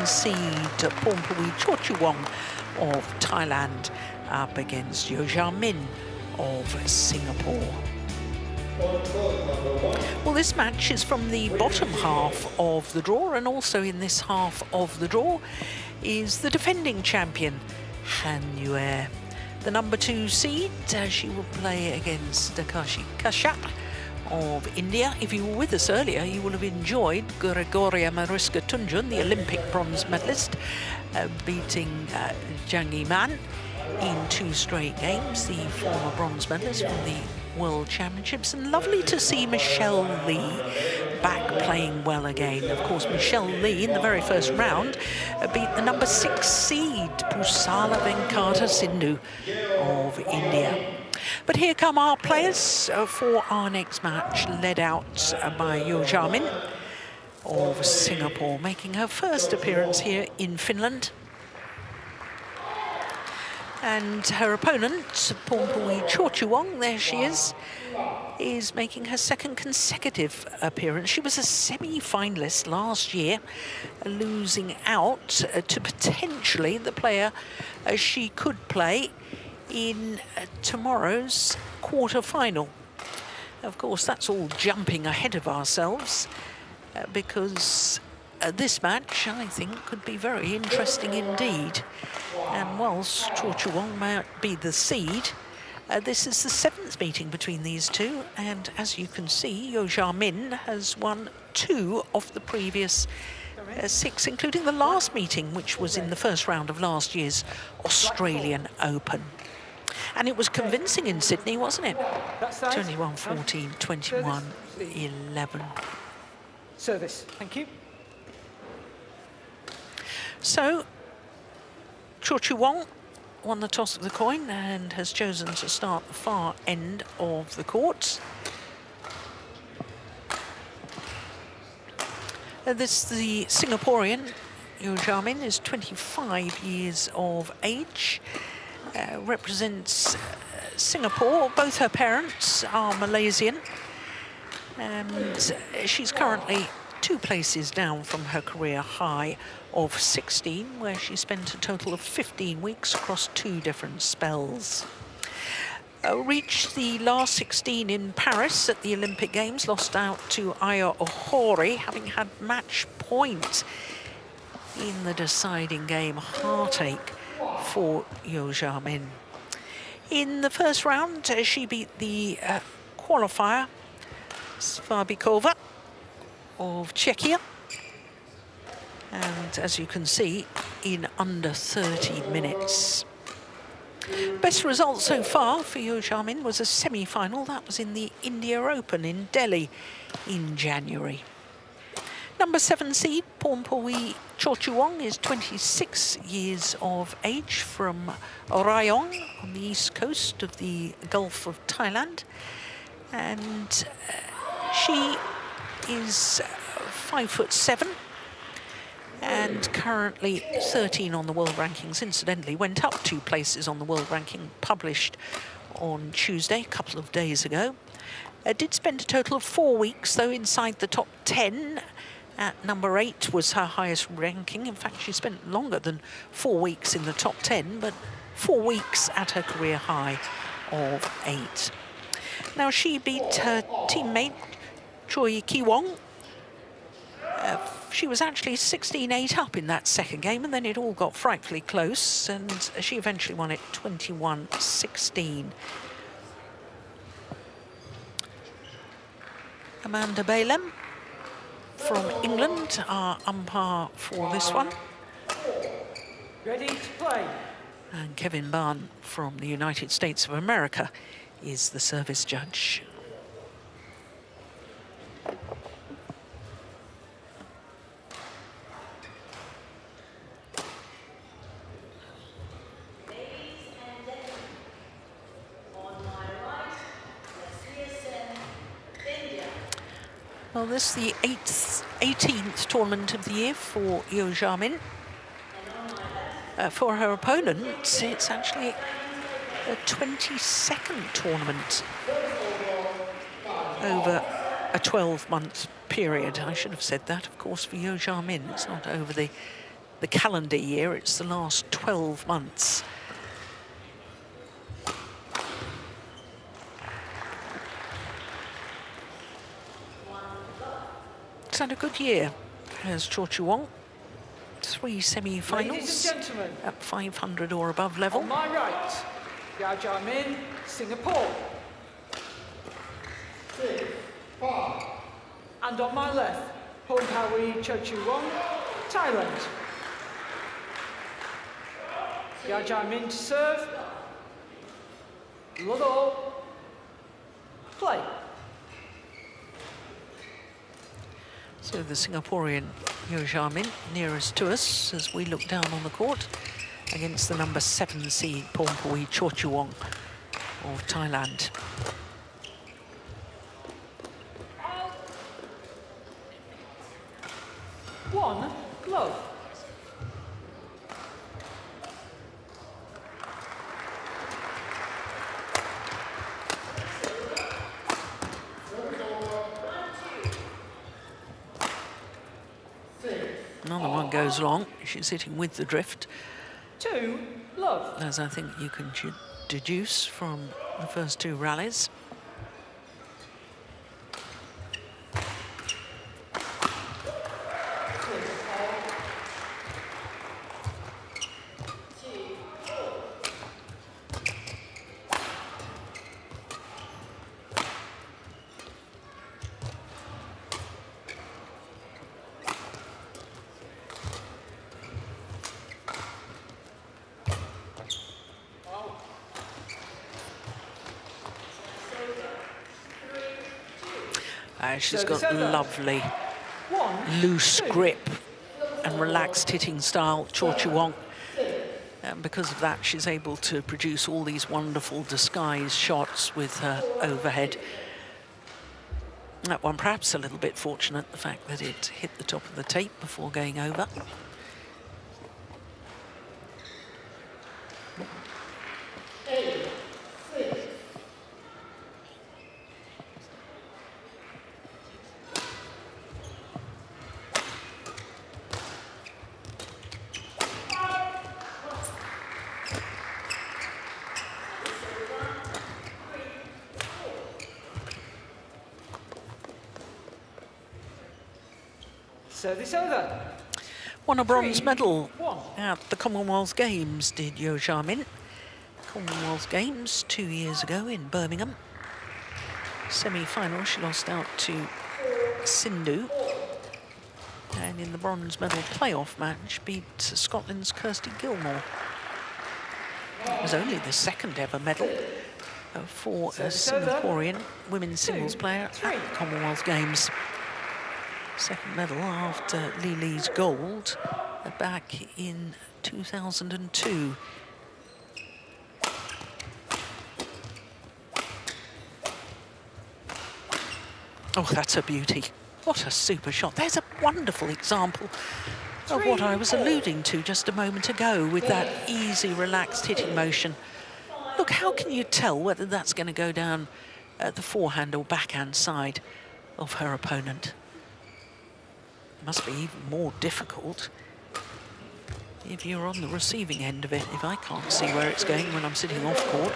Seed Pornpawee Chochuwong of Thailand up against Yeo Jia Min of Singapore. Well, this match is from the bottom half of the draw, and also in this half of the draw is the defending champion, Han Yue. The number 2 seed, she will play against Kashi Kashyap of India. If you were with us earlier, you will have enjoyed Gregoria Mariska Tunjun, the Olympic bronze medalist, beating Zhang Man in 2 straight games, the former bronze medalist from the World Championships. And lovely to see Michelle Lee back playing well again. Of course, Michelle Lee in the very first round beat the number 6 seed, Pusala Venkata Sindhu of India. But here come our players for our next match, led out by Yeo Jia Min of Singapore, making her first appearance here in Finland. And her opponent, Pornpawee Chochuwong, there she is making her second consecutive appearance. She was a semi-finalist last year, losing out to potentially the player she could play in tomorrow's quarter-final. Of course, that's all jumping ahead of ourselves because this match, I think, could be very interesting indeed. And whilst Chochuwong might be the seed, this is the 7th meeting between these two, and as you can see, Yeo Jia Min has won 2 of the previous 6, including the last meeting, which was in the first round of last year's Australian Open. And it was convincing in Sydney, wasn't it? 21-14, 21-11. Service, thank you. So, Chochuwong won the toss of the coin and has chosen to start the far end of the court. The Singaporean, Yeo Jia Min, is 25 years of age. Represents Singapore. Both her parents are Malaysian, and she's currently 2 places down from her career high of 16, where she spent a total of 15 weeks across 2 different spells. Reached the last 16 in Paris at the Olympic Games, lost out to Aya Ohori, having had match point in the deciding game. Heartache for Yeo Jia Min. In the first round, she beat the qualifier, Svabikova of Czechia. And as you can see, in under 30 minutes. Best result so far for Yeo Jia Min was a semi-final. That was in the India Open in Delhi in January. Number 7 seed, Pornpawee Chochuwong, is 26 years of age from Rayong on the east coast of the Gulf of Thailand. And she is 5'7" and currently 13 on the world rankings. Incidentally, went up 2 places on the world ranking, published on Tuesday, a couple of days ago. Did spend a total of 4 weeks, though, inside the top 10. At number 8 was her highest ranking. In fact, she spent longer than 4 weeks in the top 10, but 4 weeks at her career high of 8. Now, she beat her teammate, Choi Ki-wong. She was actually 16-8 up in that second game, and then it all got frightfully close, and she eventually won it 21-16. Amanda Balem from England, our umpire for this one. Ready to play. And Kevin Barn from the United States of America is the service judge. Well, this is the 18th tournament of the year for Yeo Jia Min. For her opponent, it's actually a 22nd tournament over a 12-month period. I should have said that, of course, for Yeo Jia Min. It's not over the calendar year, it's the last 12 months. It's had a good year, has Chochuwong. 3 semi-finals at 500 or above level. On my right, Yeo Jia Min, Singapore. 6, 5. And on my left, Pornpawee Chochuwong, Thailand. Yeo Jia Min to serve. Love all. Play. So the Singaporean Yeo Jia Min nearest to us as we look down on the court against the number 7 seed Pornpawee Chochuwong of Thailand. One love. Another one goes long. She's hitting with the drift, 2 love. as I think you can deduce from the first 2 rallies. She's got lovely loose grip and relaxed hitting style, Chochuwong. And because of that, she's able to produce all these wonderful disguised shots with her overhead. That one perhaps a little bit fortunate, the fact that it hit the top of the tape before going over. Service over. Won a bronze 3, medal 1. at the Commonwealth Games, did Yeo Jia Min. Commonwealth Games 2 years ago in Birmingham. Semi-final, she lost out to Sindhu. And in the bronze medal playoff match, beat Scotland's Kirsty Gilmore. It was only the 2nd ever medal for a Singaporean women's singles player at the Commonwealth Games. 2nd medal after Li's gold back in 2002. Oh, that's a beauty. What a super shot. There's a wonderful example of what I was alluding to just a moment ago with that easy, relaxed hitting motion. Look, how can you tell whether that's going to go down at the forehand or backhand side of her opponent? Must be even more difficult if you're on the receiving end of it, if I can't see where it's going when I'm sitting off court.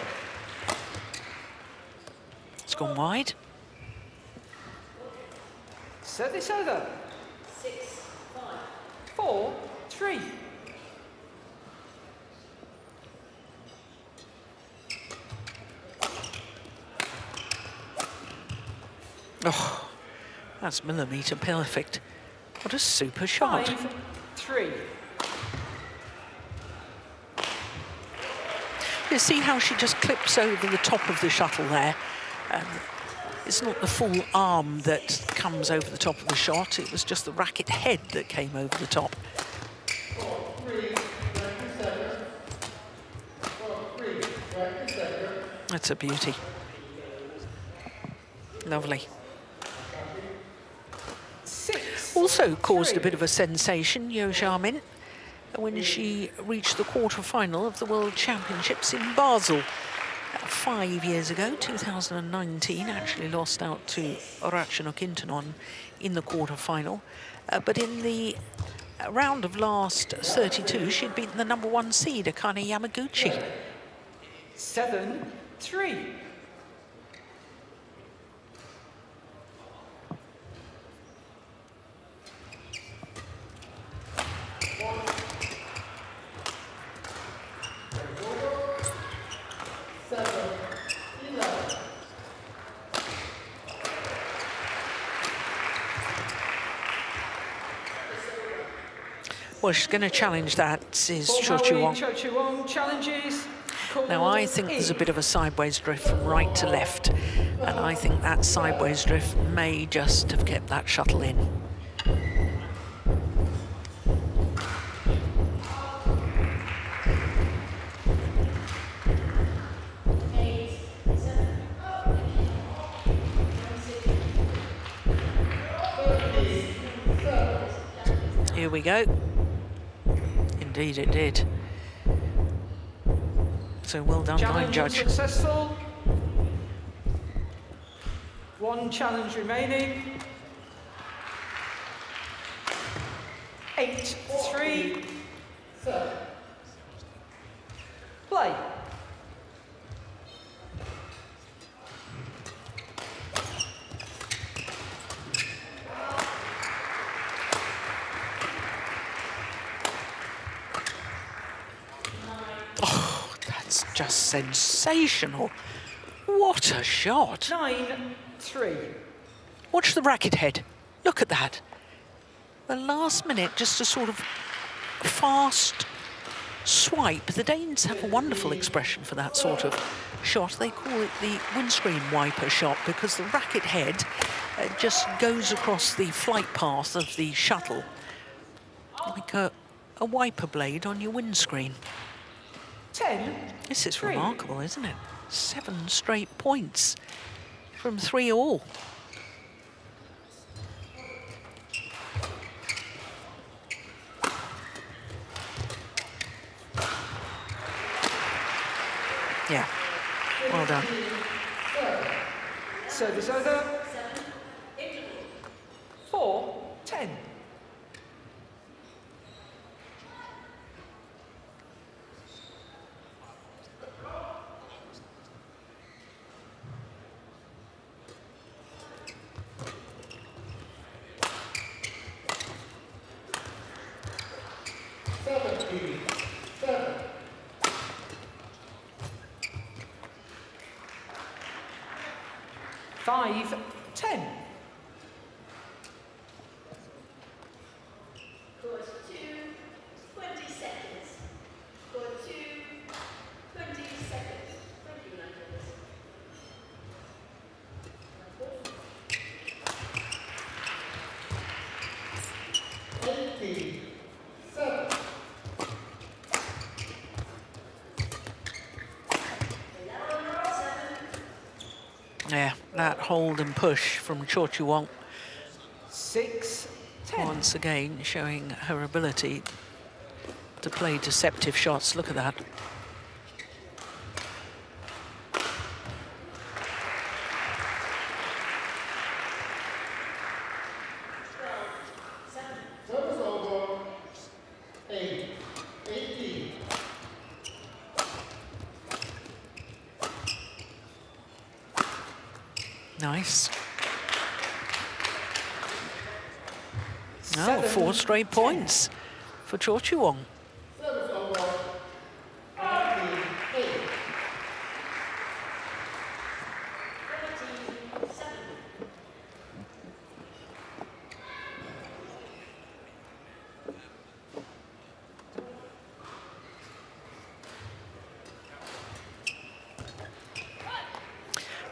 It's gone wide. Service over. 6, 5. 4, 3. Oh, that's millimetre perfect. What a super shot. 5, 3. You see how she just clips over the top of the shuttle there? It's not the full arm that comes over the top of the shot, it was just the racket head that came over the top. 3, That's a beauty. Lovely. 6. Also caused a bit of a sensation, Yeo Jia Min, when she reached the quarter-final of the World Championships in Basel 5 years ago, 2019, actually lost out to R16 in the quarter-final. But in the round of last 32, she'd beaten the #1 seed, Akane Yamaguchi. 7-3. Well, she's going to challenge that, is Pornpawee Chochuwong. Chochuwong challenges. Now, I think there's a bit of a sideways drift from right to left, and I think that sideways drift may just have kept that shuttle in. Here we go. Indeed it did. So well done, line judge. Successful. 1 challenge remaining. 8-3. Play. Just sensational. What a shot. 9-3. Watch the racket head. Look at that. The last minute, just a sort of fast swipe. The Danes have a wonderful expression for that sort of shot. They call it the windscreen wiper shot because the racket head just goes across the flight path of the shuttle like a wiper blade on your windscreen. 10. This is remarkable, isn't it? 7 straight points from 3 all. Yeah, well done. Service over. 4-10. Five, 10. Court 2, 20 seconds. Court 2, 20 seconds. Thank you, Nicholas. Yeah, that hold and push from Chochuwong 6-10. once again showing her ability to play deceptive shots. Look at that. Nice. Oh, 4 straight points for Chochuwong.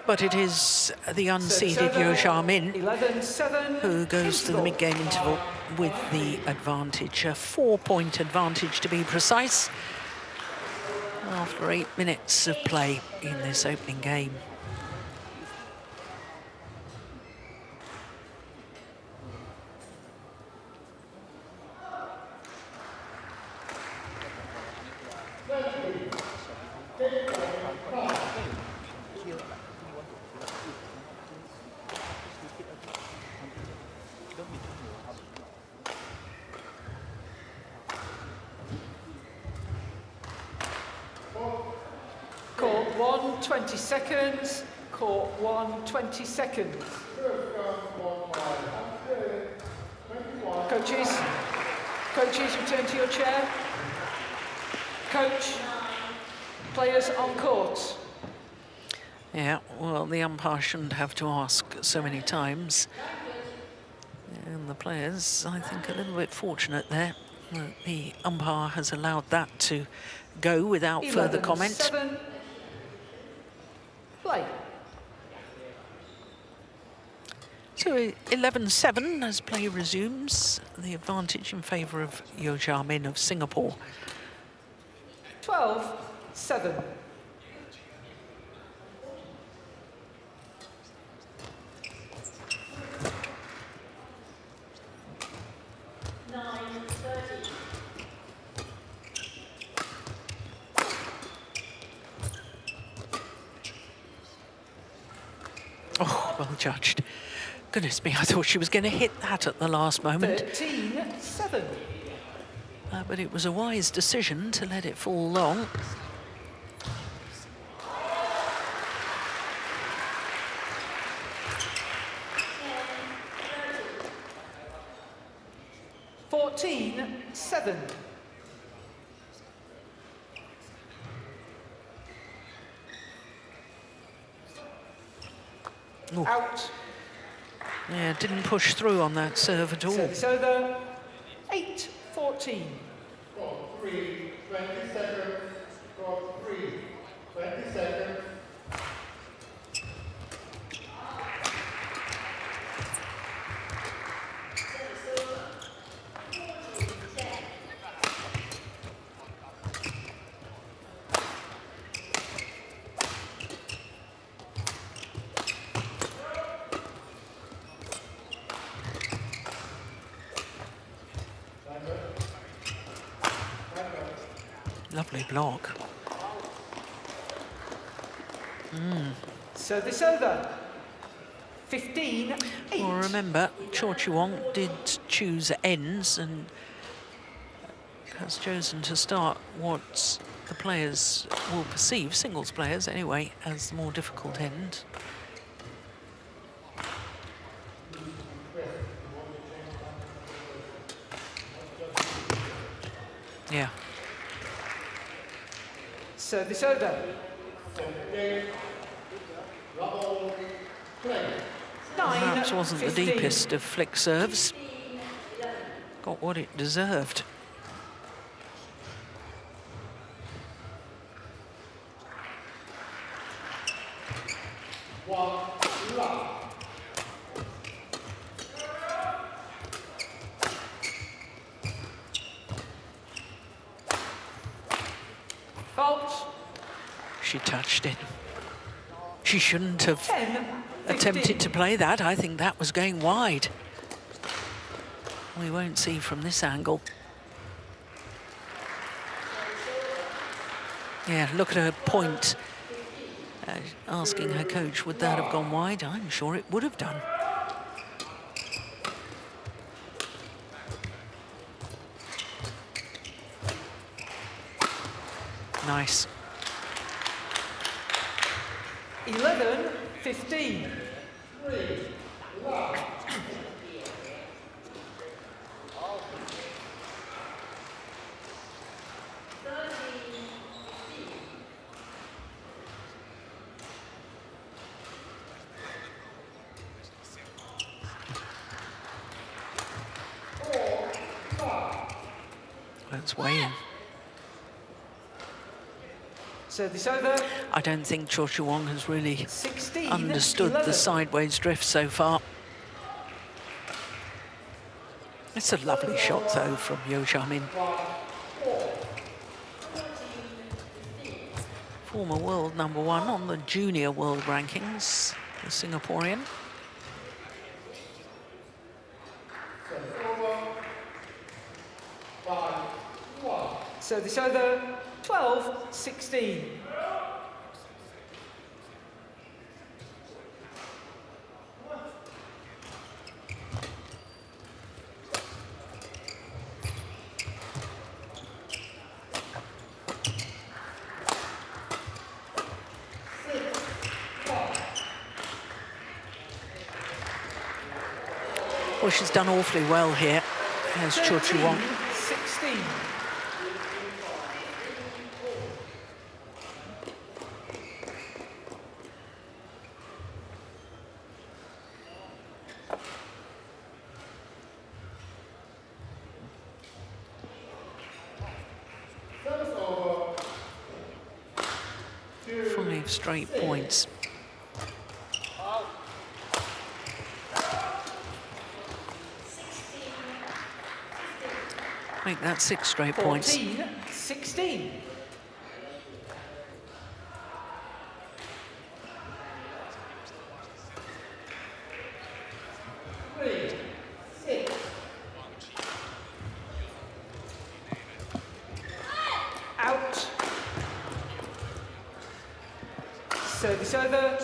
But it is the unseeded Yeo Jia Min 11-7. who goes to the mid-game interval with the advantage, a 4-point advantage to be precise, after 8 minutes of play in this opening game. 1, 20 seconds. Court 1, 20 seconds. Coaches, return to your chair. Coach, players on court. Yeah, well, the umpire shouldn't have to ask so many times. And the players, I think, a little bit fortunate there that the umpire has allowed that to go without further comment. 7, play. So 11-7 as play resumes, the advantage in favour of Yeo Jia Min of Singapore. 12-7. Oh, well judged. Goodness me, I thought she was going to hit that at the last moment. 13-7. But it was a wise decision to let it fall long. $14-7. Ooh. Out. Yeah, didn't push through on that serve at all. Service over. 8-14. 3, 20 seconds. 3, 20 seconds. Lovely block. Service over. 15-8. Well, remember, Chochuwong did choose ends and has chosen to start what the players will perceive, singles players anyway, as the more difficult end. Yeah. Service over. Perhaps wasn't the 9-15. deepest of flick serves. Got what it deserved. Fault. She touched it. She shouldn't have 10-15. attempted to play that. I think that was going wide. We won't see from this angle. Yeah, look at her point. Asking her coach, would that have gone wide? I'm sure it would have done. Nice. 11-15. That's way in. Service over. I don't think Chochuwong has really 16-11. understood the sideways drift so far. It's a lovely shot, though, from Yeo Jia Min. Former world #1 on the junior world rankings, the Singaporean. Service over. 12-16. Well, she's done awfully well here, as Chochuwong. 16. Five straight points. Make that 6 straight points. 14-16. Out. Service over.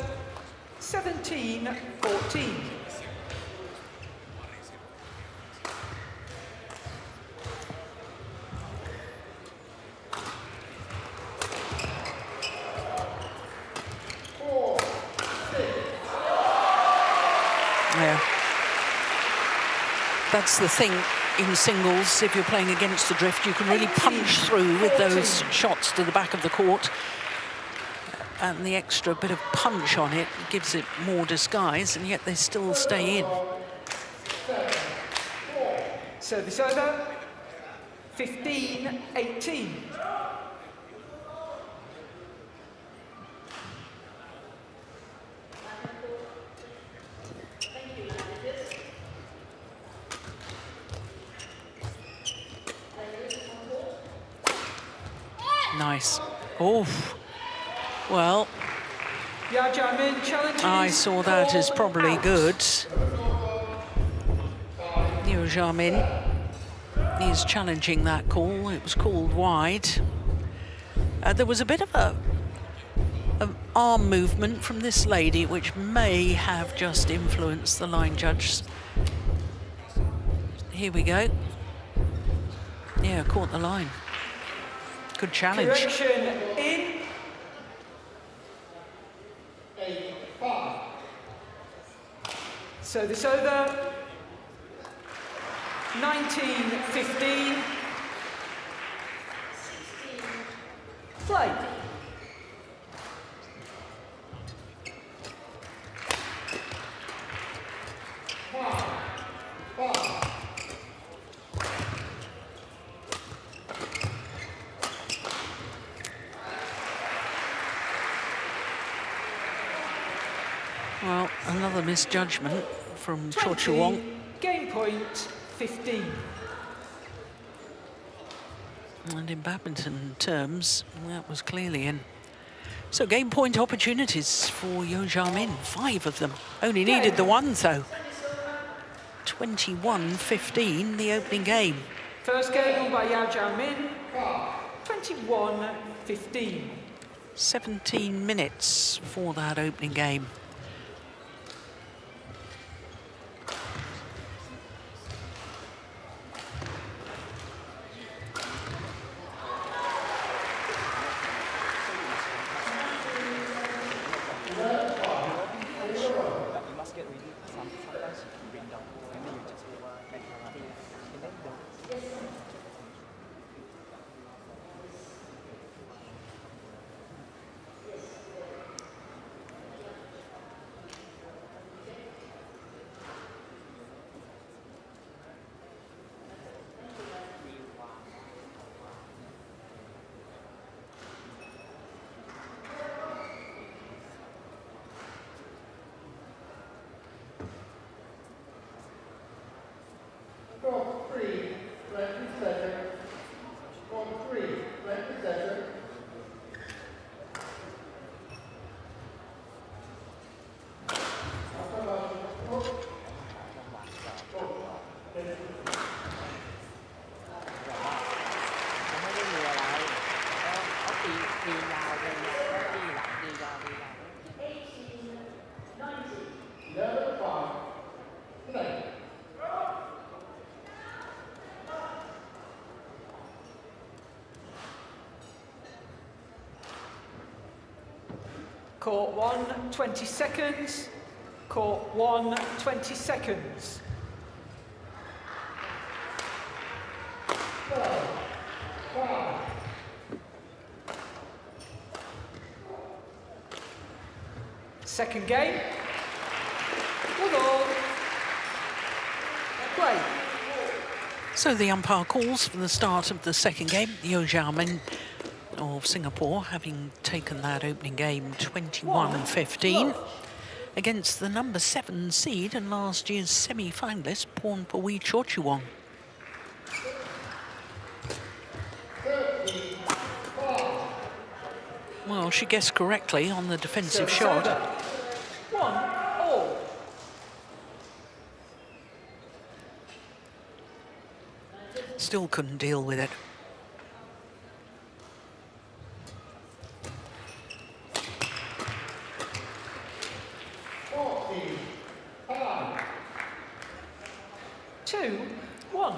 17-14. Yeah. That's the thing in singles, if you're playing against the drift, you can really punch through with those shots to the back of the court. And the extra bit of punch on it gives it more disguise, and yet they still stay in. Service over. 15-18. Nice. Oh, well, Yeo Jia Min challenges. I saw that as probably out. good. Yeo Jia Min is challenging that call. It was called wide. There was a bit of an arm movement from this lady, which may have just influenced the line judge. Here we go. Yeah, caught the line. Good challenge. Correction in. 8-5. Service over. 19-15. Play. Well, another misjudgment from 20, Chochuwong. game point 15. And in badminton terms, that was clearly in. So game point opportunities for Yeo Jia Min, 5 of them. Only needed the one though. 21-15, the opening game. First game won by Yeo Jia Min. 21-15. 17 minutes for that opening game. Stroke 3, 20 seconds. Stroke 3, 20 seconds. Court 1, 20 seconds. Court 1, 20 seconds. Second game. With all. Play. So the umpire calls for the start of the second game. Yeo Jia Min of Singapore, having taken that opening game 21-15 against the number 7 seed and last year's semi-finalist Pornpawee Chochuwong. Well, she guessed correctly on the defensive shot. 1-all. Still couldn't deal with it. Two, one.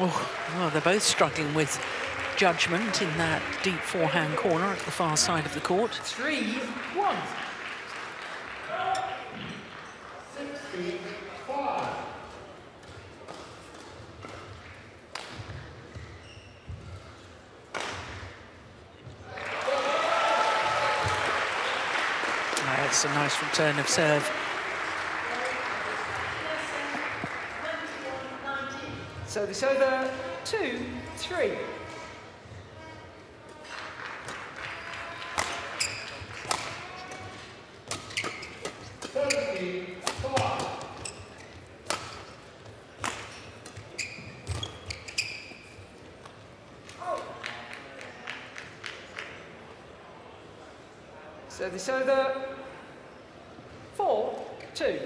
Oh, well, they're both struggling with judgment in that deep forehand corner at the far side of the court. 3-1. 65. That's a nice return of serve. So this over 2-3. So this over 4-2.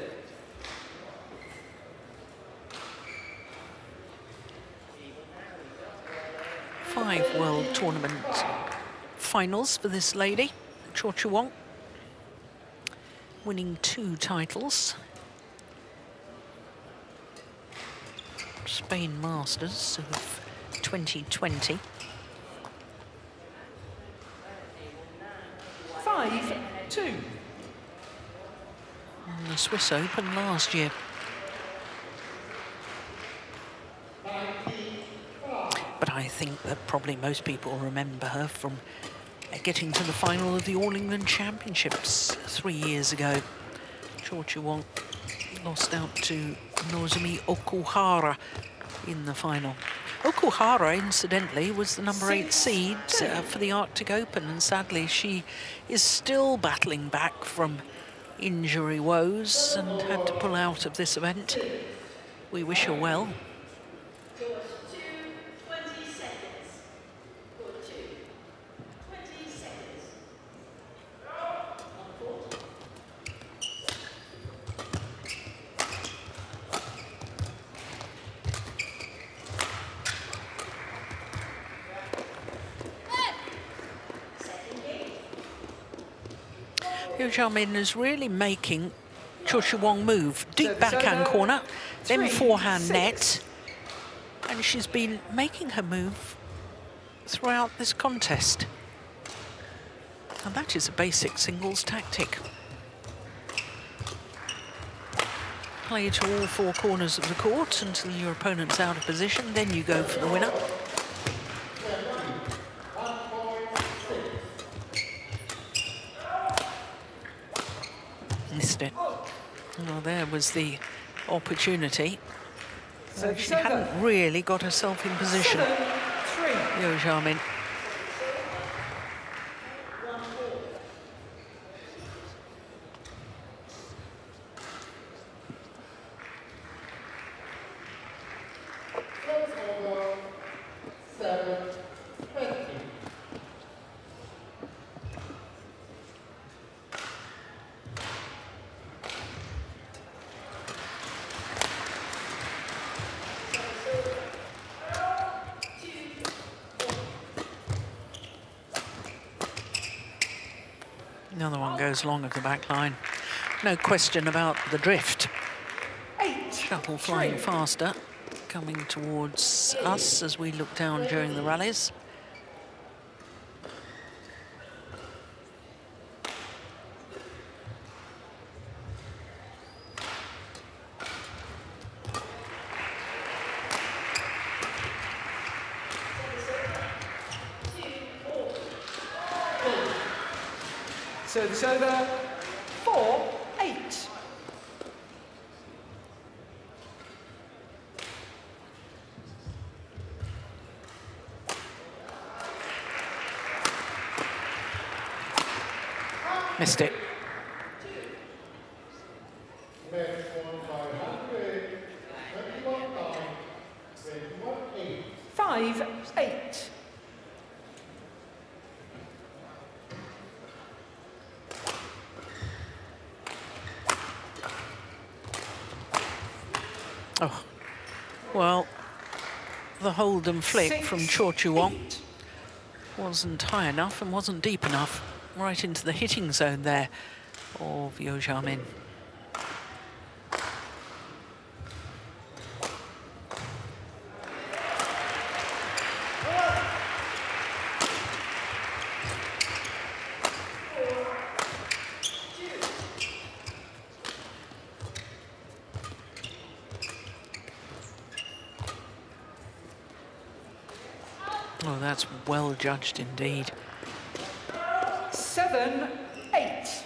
Five World Tournament finals for this lady, Chochuwong, winning 2 titles. Spain Masters of 2020. 5-2. And the Swiss Open last year. But I think that probably most people remember her from getting to the final of the All England Championships 3 years ago. Chochuwong lost out to Nozomi Okuhara in the final. Okuhara, incidentally, was the number 8 seed for the Arctic Open, and sadly she is still battling back from injury woes and had to pull out of this event. We wish her well. Yeo Jia Min is really making Chochuwong move. Deep backhand corner, then forehand net. And she's been making her move throughout this contest. And that is a basic singles tactic. Play to all 4 corners of the court until your opponent's out of position, then you go for the winner. Missed it. Well, there was the opportunity. So She hadn't really got herself in position. 7-3. Yeo Jia Min. Another one goes long of the back line. No question about the drift. 8. Shuttle flying faster, coming towards us as we look down during the rallies. Service over, 4-8. Missed it. Next one, 500, 21-9, 21-8. 5-8. Oh, well, the hold and flick from Chochuwong wasn't high enough and wasn't deep enough. Right into the hitting zone there of Yeo Jia Min. Oh, that's well judged indeed. 7-8.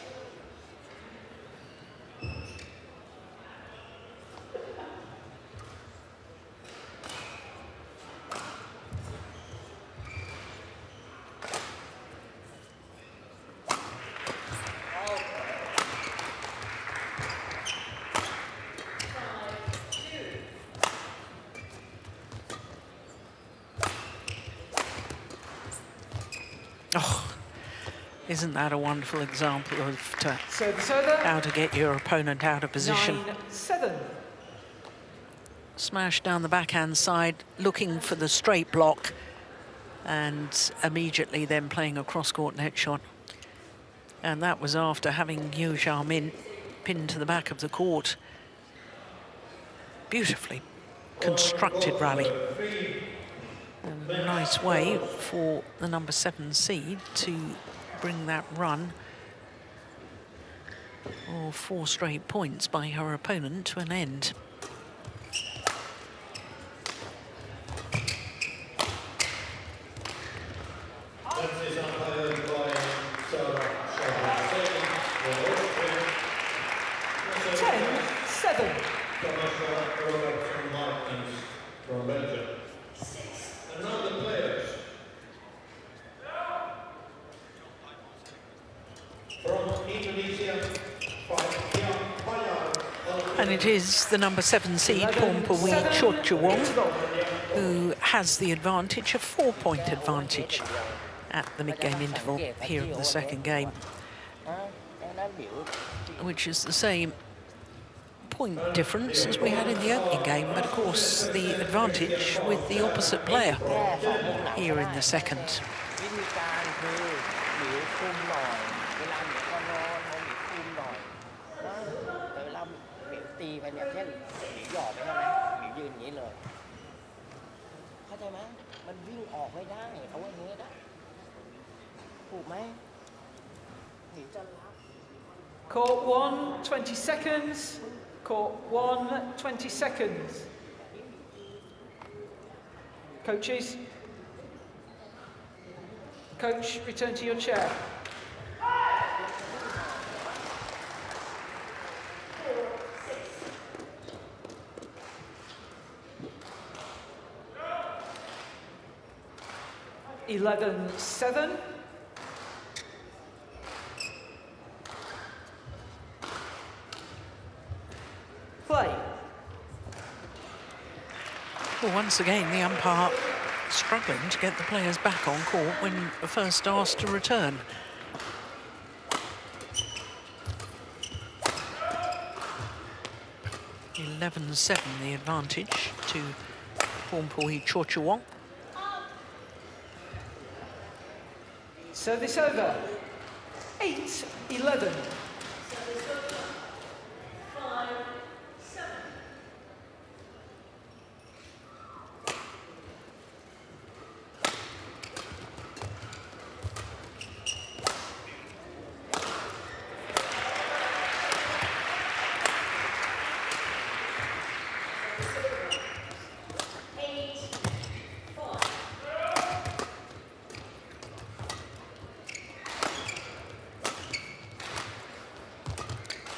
Oh, isn't that a wonderful example of Service over, how to get your opponent out of position? 9-7. Smash down the backhand side, looking for the straight block, and immediately then playing a cross-court net shot. And that was after having Yeo Jia Min pinned to the back of the court. Beautifully constructed rally. A nice way for the number 7 seed to bring that run of 4 straight points by her opponent to an end. And it is the number 7 seed, Pornpawee Chochuwong, who has the advantage, a 4-point advantage at the mid-game interval here of the second game, which is the same point difference as we had in the opening game, but of course the advantage with the opposite player here in the second. Court 1, 20 seconds. Court 1, 20 seconds. Coaches. Coach, return to your chair. Eleven, 7. Play. Well, once again, the umpire struggling to get the players back on court when first asked to return. (11-7) the advantage to Pornpawee Chochuwong. Service over. 8-11.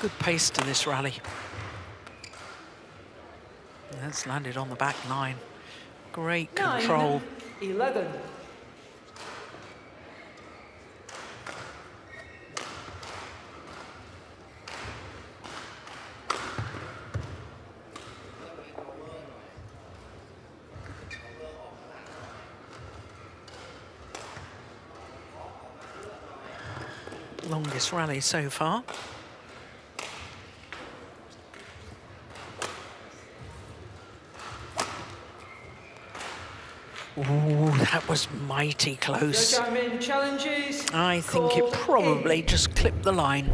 Good pace to this rally. That's landed on the back line. Great control. 9-11. Longest rally so far. Ooh, that was mighty close. Yeo Jia Min challenges. I think it Called probably in. just clipped the line.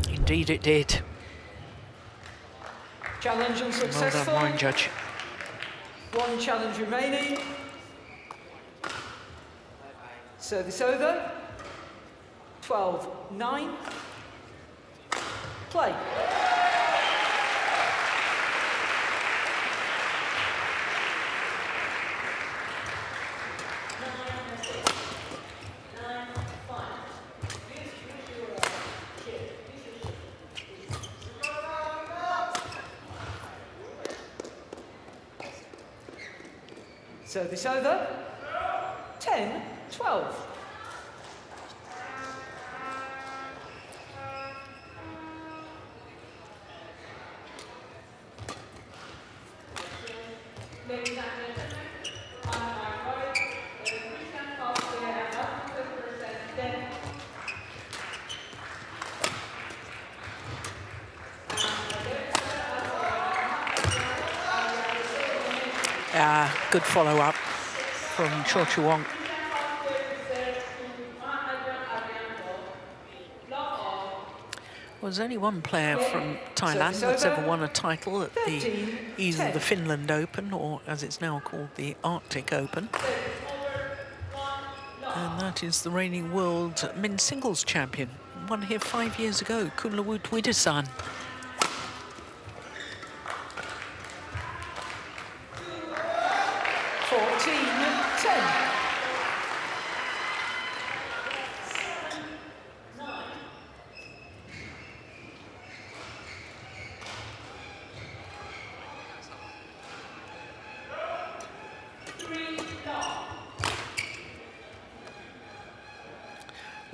Indeed it did. Challenge Well unsuccessful. done, line judge. One challenge remaining. Service over. 12-9. Play. Service over. 10-12. Good follow-up from Chochuwong. There's only one player from Thailand that's ever won a title at either the Finland Open or, as it's now called, the Arctic Open. And that is the reigning world men's singles champion. Won here 5 years ago, Kunlawut Widasan.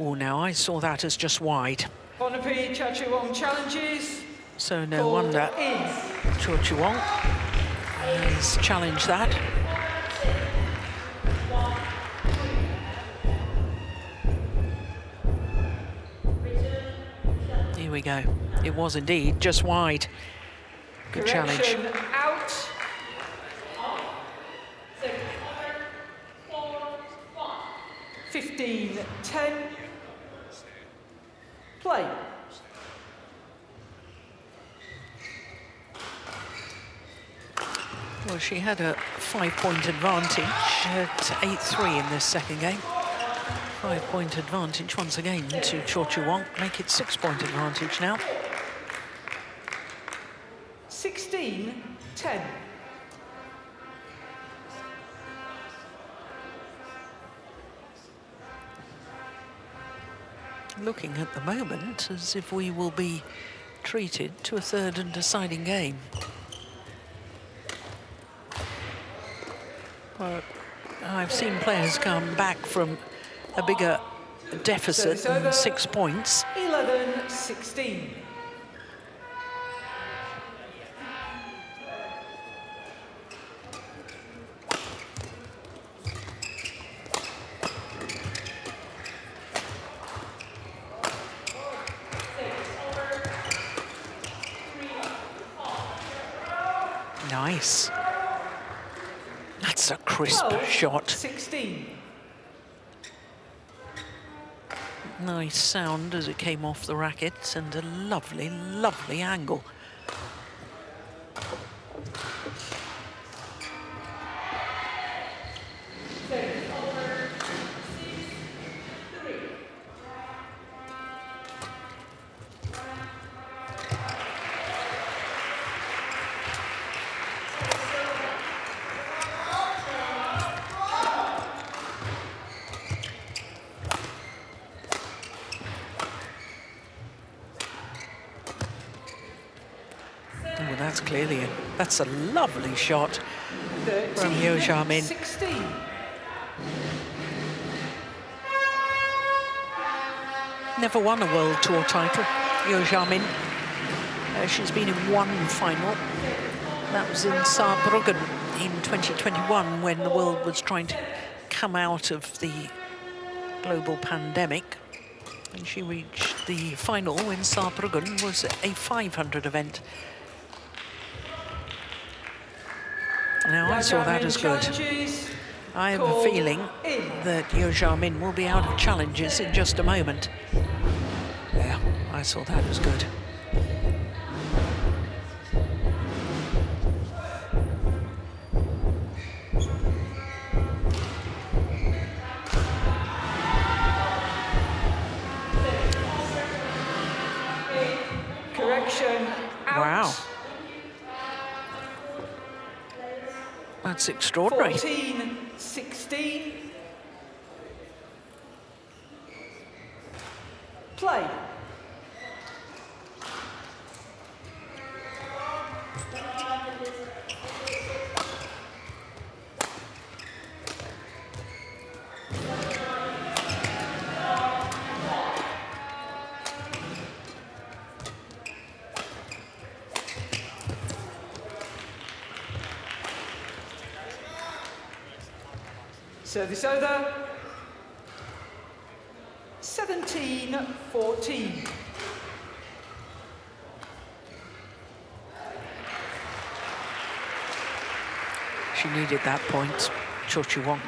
Oh, now I saw that as just wide. Pornpawee Chochuwong challenges. So no wonder Chochuwong has challenged that. Here we go. It was indeed just wide. Good challenge. Out. 15-10. Play. Well, she had a 5-point advantage at 8-3 in this second game. 5-point advantage once again to Chochuwong. Make it 6-point advantage now. 16-10. Looking at the moment as if we will be treated to a third and deciding game. But I've seen players come back from a bigger deficit than 6 points. 11-16. Nice. That's a crisp shot. 16. Nice sound as it came off the racket and a lovely, lovely angle. that's clearly in. That's a lovely shot from Yeo Jia Min. 16. Never won a World Tour title, Yeo Jia Min. She's been in one final. That was in Saarbrücken in 2021 when the world was trying to come out of the global pandemic. And she reached the final when Saarbrücken was a 500 event. Now, I saw that as good. I have a feeling that Yeo Jia Min will be out of challenges in just a moment. Yeah, I saw that as good. Correction. Out. Wow. That's extraordinary. 14-16. Play. Service over. 17-14. She needed that point, Chochuwong.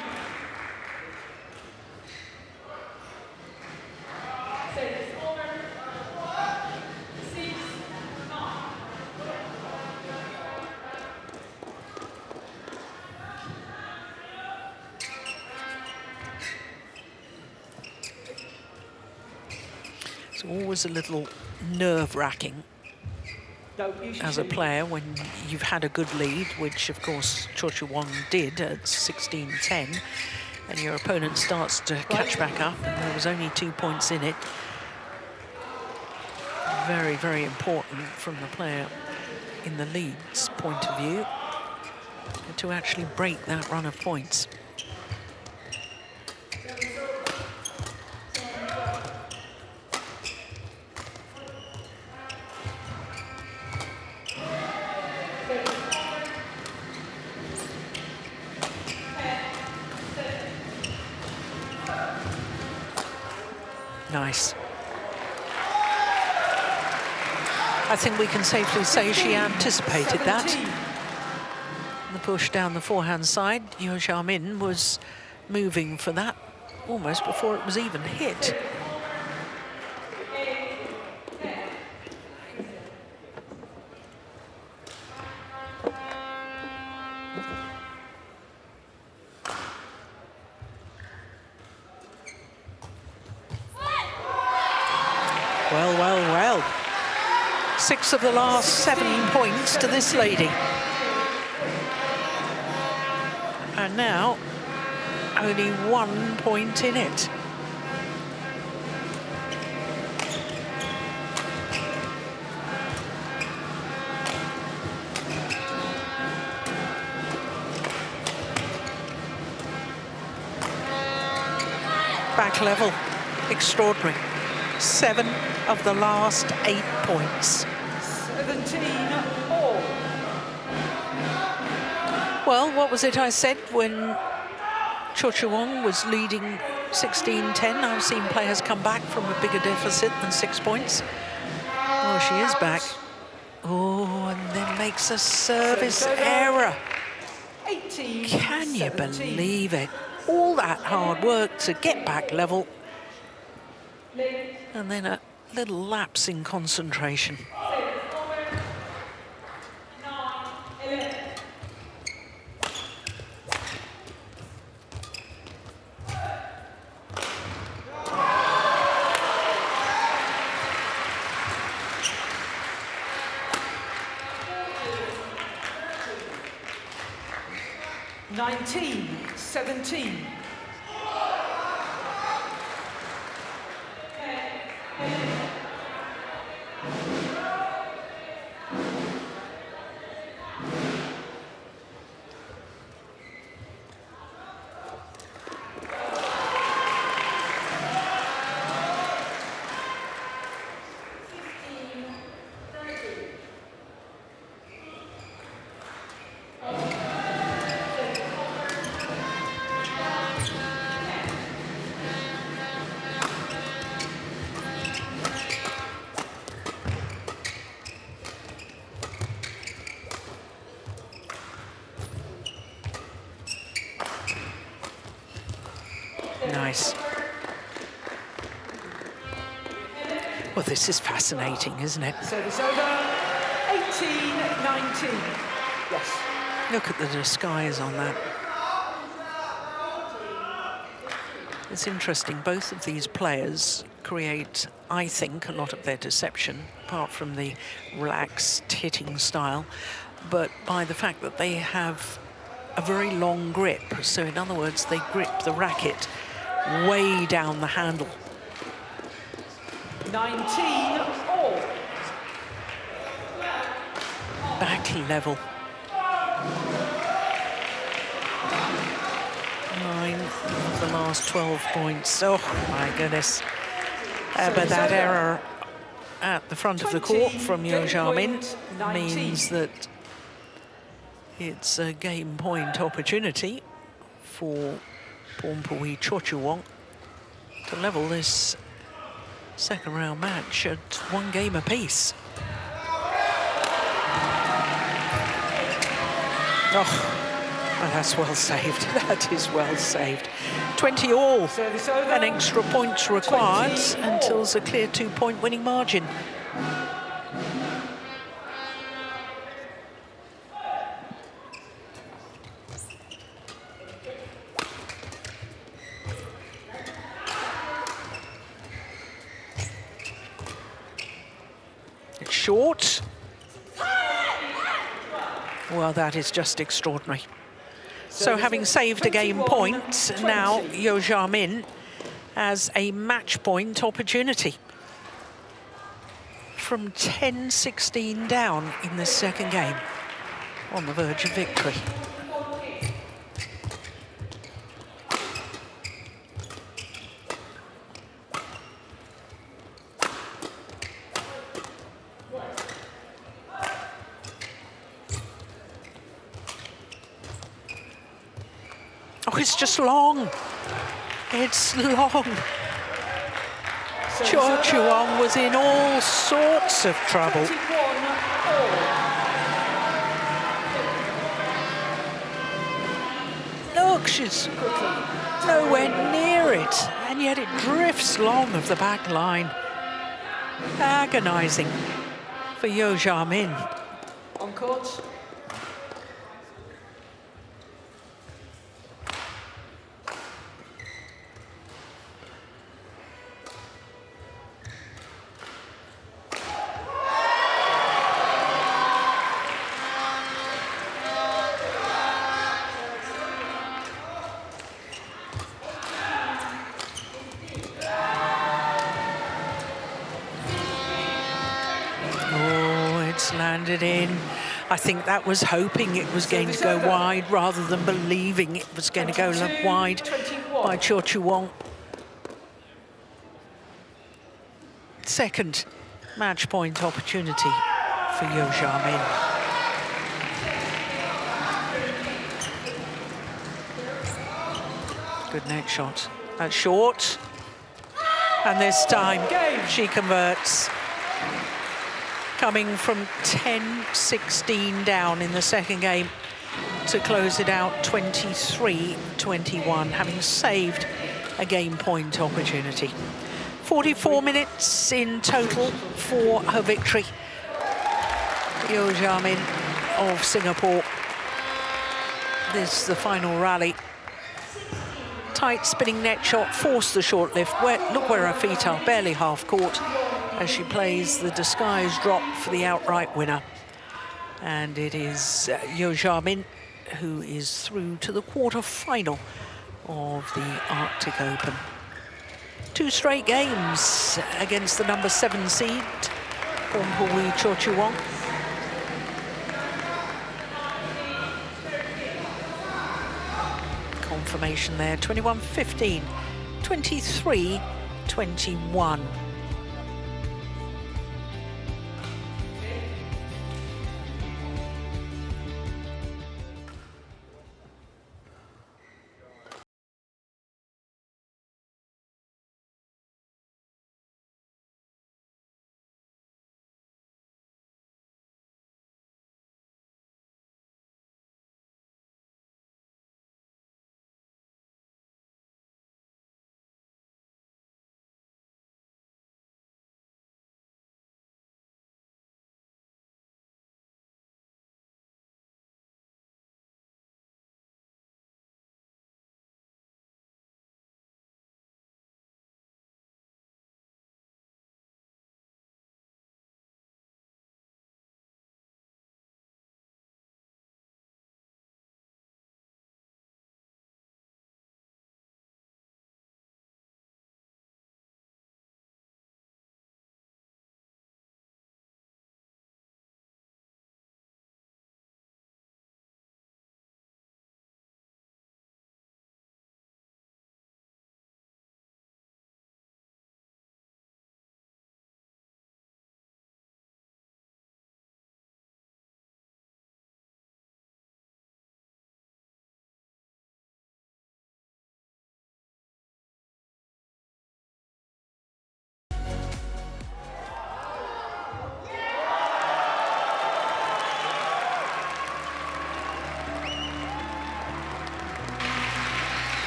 It's always a little nerve-wracking as a player when you've had a good lead, which of course Chochuwong did at 16-10, and your opponent starts to catch back up, and there was only 2 points in it. Very, very important from the player in the lead's point of view to actually break that run of points. Nice. I think we can safely say she anticipated that. The push down the forehand side, Yeo Jia Min was moving for that almost before it was even hit. Well, well, well. 6 of the last 7 points to this lady. And now, only 1 point in it. Back level, extraordinary. 7 of the last 8 points. 17-all. Well, what was it I said when Chochuwong was leading 16-10? I've seen players come back from a bigger deficit than 6 points. Oh, she is back. Oh, and then makes a service error. 18-17. Can you believe it? All that hard work to get back level. And then a little lapse in concentration. Nineteen, 17. nice. Well, this is fascinating, isn't it? Service over. 18-19. Yes. Look at the disguise on that. It's interesting, both of these players create, I think, a lot of their deception, apart from the relaxed hitting style, but by the fact that they have a very long grip. So in other words, they grip the racket way down the handle. 19 all. Back level. 9 of the last 12 points. Oh my goodness. But that error at the front of the court from Yeo Jia Min means that it's a game point opportunity for Pornpawee Chochuwong to level this second round match at 1 game apiece. Oh, well, that's well saved. That is well saved. 20 all. Service over. And extra points required until there's a clear 2-point winning margin. It's short. Well, that is just extraordinary. So having saved a game point, now Yeo Jia Min has a match point opportunity. From 10-16 down in the second game, on the verge of victory. Oh, it's just long. It's long. Chochuwong was in all sorts of trouble. 21 all. Look, she's nowhere near it, and yet it drifts long of the back line. Agonizing for Yeo Jia Min. On court. Landed in. I think that was hoping it was going to go wide rather than believing it was going to go wide by Chochuwong. Second match point opportunity for Yeo Jia Min. Good net shot. That's short. And this time she converts. Coming from 10-16 down in the second game to close it out 23-21, having saved a game point opportunity. 44 minutes in total for her victory. Yeo Jia Min of Singapore. This is the final rally. Tight spinning net shot, forced the short lift. Look where her feet are, barely half court, as she plays the disguise drop for the outright winner. And it is Yeo Jia Min who is through to the quarter-final of the Arctic Open. 2 straight games against the number 7 seed, Pornpawee Chochuwong. Confirmation there, 21-15, 23-21.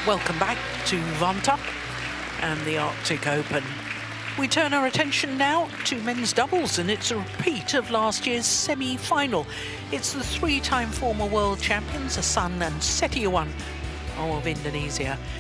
Welcome back to Vanta and the Arctic Open. We turn our attention now to men's doubles, and it's a repeat of last year's semi-final. It's the three-time former world champions, Hasan and Setiawan of Indonesia,